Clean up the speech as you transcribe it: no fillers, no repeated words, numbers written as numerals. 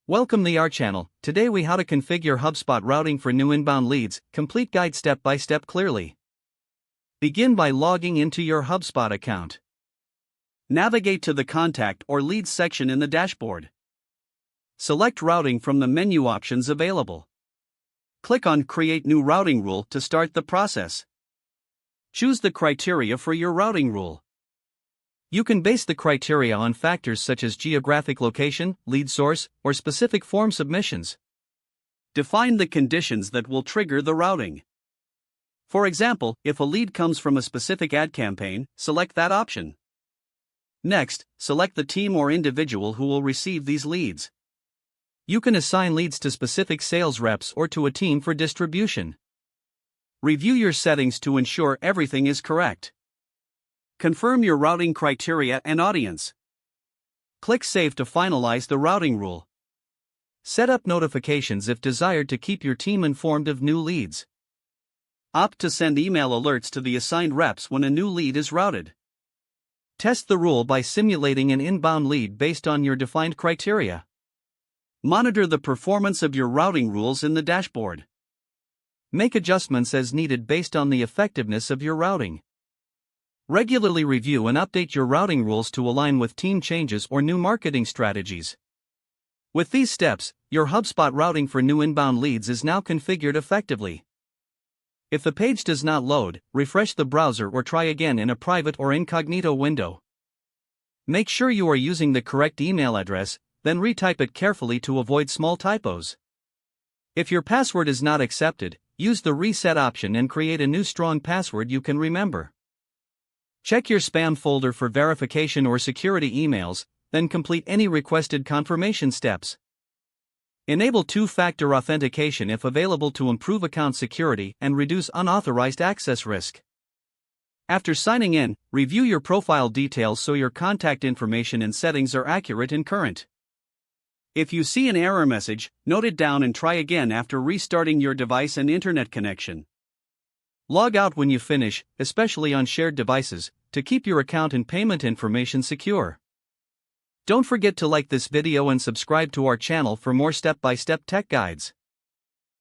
Welcome to our channel. Today we how to configure HubSpot routing for new inbound leads, complete guide step by step clearly. Begin by logging into your HubSpot account. Navigate to the contact or leads section in the dashboard. Select routing from the menu options available. Click on create new routing rule to start the process. Choose the criteria for your routing rule. You can base the criteria on factors such as geographic location, lead source, or specific form submissions. Define the conditions that will trigger the routing. For example, if a lead comes from a specific ad campaign, select that option. Next, select the team or individual who will receive these leads. You can assign leads to specific sales reps or to a team for distribution. Review your settings to ensure everything is correct. Confirm your routing criteria and audience. Click Save to finalize the routing rule. Set up notifications if desired to keep your team informed of new leads. Opt to send email alerts to the assigned reps when a new lead is routed. Test the rule by simulating an inbound lead based on your defined criteria. Monitor the performance of your routing rules in the dashboard. Make adjustments as needed based on the effectiveness of your routing. Regularly review and update your routing rules to align with team changes or new marketing strategies. With these steps, your HubSpot routing for new inbound leads is now configured effectively. If the page does not load, refresh the browser or try again in a private or incognito window. Make sure you are using the correct email address, then retype it carefully to avoid small typos. If your password is not accepted, use the reset option and create a new strong password you can remember. Check your spam folder for verification or security emails, then complete any requested confirmation steps. Enable two-factor authentication if available to improve account security and reduce unauthorized access risk. After signing in, review your profile details so your contact information and settings are accurate and current. If you see an error message, note it down and try again after restarting your device and internet connection. Log out when you finish, especially on shared devices, to keep your account and payment information secure. Don't forget to like this video and subscribe to our channel for more step-by-step tech guides.